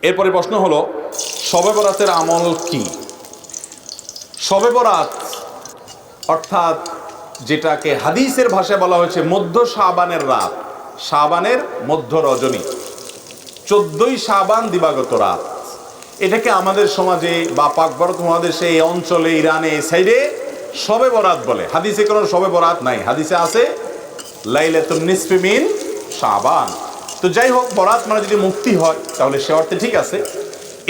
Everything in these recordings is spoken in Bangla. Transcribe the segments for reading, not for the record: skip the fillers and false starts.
এরপরে প্রশ্ন হলো শবে বরাতের আমল কি? শবে বরাত অর্থাৎ যেটাকে হাদিসের ভাষায় বলা হয়েছে মধ্য শাবানের রাত, শাবানের মধ্য রজনী, 14ই শাবান দিবাগত রাত, এটাকে আমাদের সমাজে বা পাক ভারত মহাদেশে এই অঞ্চলে ইরানে এই সাইডে শবে বরাত বলে। হাদিসে কোনো শবে বরাত নাই, হাদিসে আছে লাইলাতুন নিসফি মিন শাবান। তো যাই হোক, বরাত মানে যদি মুক্তি হয় তাহলে সে অর্থে ঠিক আছে।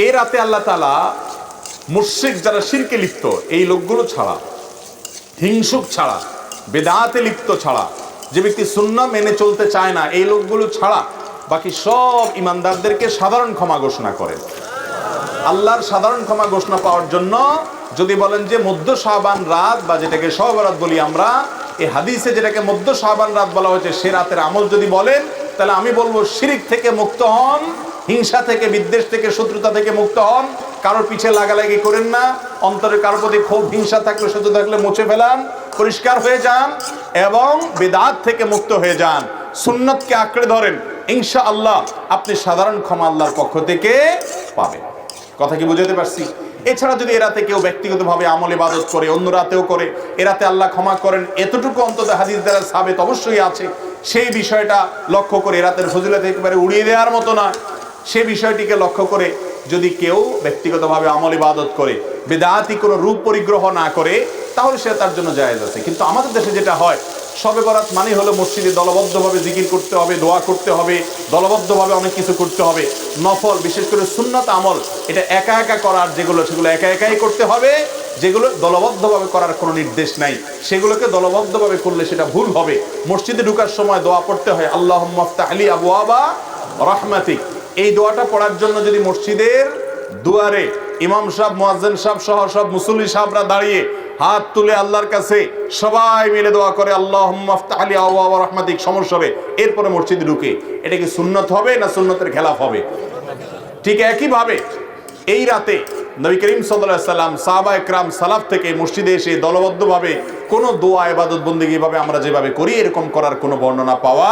এই রাতে আল্লাহ তাআলা মুশরিক যারা শিরকে লিপ্ত এই লোকগুলো ছাড়া, হিংসুক ছাড়া, বেদাতে লিপ্ত ছাড়া, যে ব্যক্তি সুন্নাহ মেনে চলতে চায় না এই লোকগুলো ছাড়া বাকি সব ইমানদারদেরকে সাধারণ ক্ষমা ঘোষণা করেন। আল্লাহর সাধারণ ক্ষমা ঘোষণা পাওয়ার জন্য যদি বলেন যে মধ্য শাবান রাত বা যেটাকে শবে বরাত বলি আমরা, এই হাদিসে যেটাকে মধ্য শাবান রাত বলা হয়েছে সে রাতের আমল যদি বলেন তাহলে আমি বলবো শিরক থেকে মুক্ত হন, হিংসা থেকে, বিদ্বেষ থেকে, শত্রুতা থেকে মুক্ত হন, কারোর পিছে লাগালাগি করেন না, অন্তরে কারোর প্রতি ক্ষোভ হিংসা থাকলে, শত্রু থাকলে মুছে ফেলান, পরিষ্কার হয়ে যান এবং বিদআত থেকে মুক্ত হয়ে যান, সুন্নতকে আঁকড়ে ধরেন, ইনশাআল্লাহ আপনি সাধারণ ক্ষমা আল্লাহর পক্ষ থেকে পাবেন। কথা কি বুঝাতে পারছি? এছাড়া যদি এরাতে কেউ ব্যক্তিগতভাবে আমল ইবাদত করে, অন্য রাতেও করে, এরাতে আল্লাহ ক্ষমা করেন, এতটুকু অন্তত হাদিস দ্বারা সাবেত অবশ্যই আছে। সেই বিষয়টা লক্ষ্য করে, রাতের ফজিলত একেবারে উড়িয়ে দেওয়ার মতো না, সে বিষয়টিকে লক্ষ্য করে যদি কেউ ব্যক্তিগতভাবে আমল ইবাদত করে, বিদআতি কোনো রূপ পরিগ্রহ না করে, তাহলে সে তার জন্য জায়েজ আছে। কিন্তু আমাদের দেশে যেটা হয়, শবে বরাত মানে হলো মসজিদে দলবদ্ধভাবে জিকির করতে হবে, দোয়া করতে হবে, দলবদ্ধভাবে অনেক কিছু করতে হবে, নফল বিশেষ করে সুন্নত আমল এটা একা একা করার যেগুলো সেগুলো একা একাই করতে হবে, যেগুলো দলবদ্ধভাবে করার কোনো নির্দেশ নাই সেগুলোকে দলবদ্ধভাবে করলে সেটা ভুল হবে। মসজিদে ঢোকার সময় দোয়া পড়তে হয় আল্লাহুম্মা আফতাহ লি আবওয়াবা রাহমাতিক। এই দোয়াটা পড়ার জন্য যদি মসজিদের দুয়ারে ইমাম সাহেব, মুয়াজ্জিন সাহেব সহ সব মুসল্লি সাহেবরা দাঁড়িয়ে হাত তুলে আল্লাহর কাছে সবাই মিলে দোয়া করে আল্লাহুম্মা আফতাহ লি আবওয়াবা রাহমাতিক সমস্যা হবে, এরপরে মসজিদে ঢুকে, এটা কি সুন্নত হবে না সুন্নতের খেলাফ হবে? ঠিক একইভাবে এই রাতে নবী করিম সাল্লাল্লাহু আলাইহি সাল্লাম, সাহাবায়ে কেরাম, সালাফ থেকে মসজিদে এসে দলবদ্ধভাবে কোনো দোয়া ইবাদত বন্দেগী ভাবে আমরা যেভাবে করি এরকম করার কোনো বর্ণনা পাওয়া।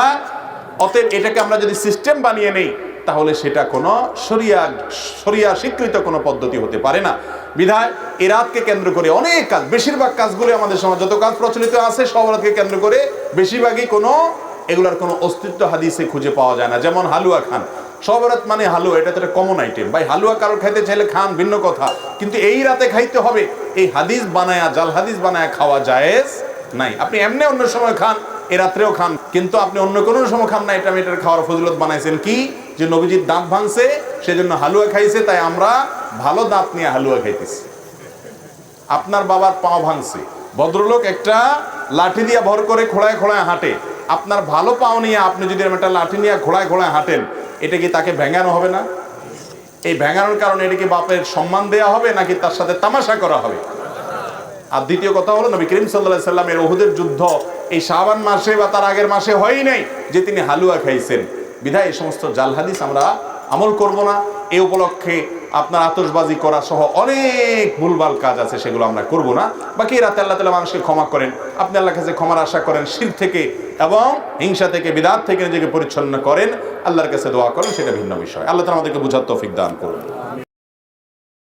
অতএব এটাকে আমরা যদি সিস্টেম বানিয়ে নেই তাহলে সেটা কোনো শরিয়া স্বীকৃত কোনো পদ্ধতি হতে পারে না। বিধায় এই রাতকে কেন্দ্র করে অনেক কাজ, বেশিরভাগ কাজগুলো আমাদের সমাজ যত কাজ প্রচলিত আছে সব রাতকে কেন্দ্র করে বেশিরভাগই কোনো এগুলার কোনো অস্তিত্ব হাদিসে খুঁজে পাওয়া যায় না। যেমন হালুয়া খান, শবে বরাত মানে হালুয়া, এটা তো একটা কমন আইটেম। ভাই হালুয়া কারোর খাইতে চাইলে খান, ভিন্ন কথা, কিন্তু এই রাতে খাইতে হবে এই হাদিস বানায়া, জাল হাদিস বানায়া খাওয়া জায়েজ নাই। আপনি এমনি অন্য সময় খান, এ রাত্রেও খান, কিন্তু আপনি অন্য কোনো সময় খান না। এটা মেয়েটার খাওয়ার ফজিলত বানাইছেন কি, যে নবীজির দাঁত ভাঙছে সেজন্য হালুয়া খাইছে, তাই আমরা ভালো দাঁত নিয়ে হালুয়া খাইতেছি। আপনার বাবার পাও ভাঙছে, ভদ্রলোক একটা লাঠি দিয়ে ভর করে খোড়ায় খোড়ায় হাঁটে, আপনার ভালো পাও নিয়ে আপনি যদি একটা লাঠি নিয়ে খোড়ায় খোড়ায় হাঁটেন, এটা কি তাকে ভেঙানো হবে না? এই ভেঙানোর কারণে এটা কি বাপের সম্মান দেয়া হবে নাকি তার সাথে তামাশা করা হবে? আর দ্বিতীয় কথা হলো নবী করিম সাল্লাল্লাহু আলাইহি সাল্লামের উহুদের যুদ্ধ এই শাবান মাসে বা তার আগের মাসে হয়ই নাই যে তিনি হালুয়া খাইছেন। বিধায় এই সমস্ত জাল হাদিস আমরা আমল করব না। এই উপলক্ষে আপনার আতশবাজি করা সহ অনেক ভুলভাল কাজ আছে, সেগুলো আমরা করব না। বাকি রাতে আল্লাহ তাআলা মানুষকে ক্ষমা করেন, আপনি আল্লাহর কাছে ক্ষমার আশা করেন, শিরক থেকে এবং হিংসা থেকে, বিদআত থেকে নিজেকে পরিচ্ছন্ন করেন, আল্লাহর কাছে দোয়া করেন, সেটা ভিন্ন বিষয়। আল্লাহ তাআলা আমাদেরকে বুঝার তৌফিক দান করুন।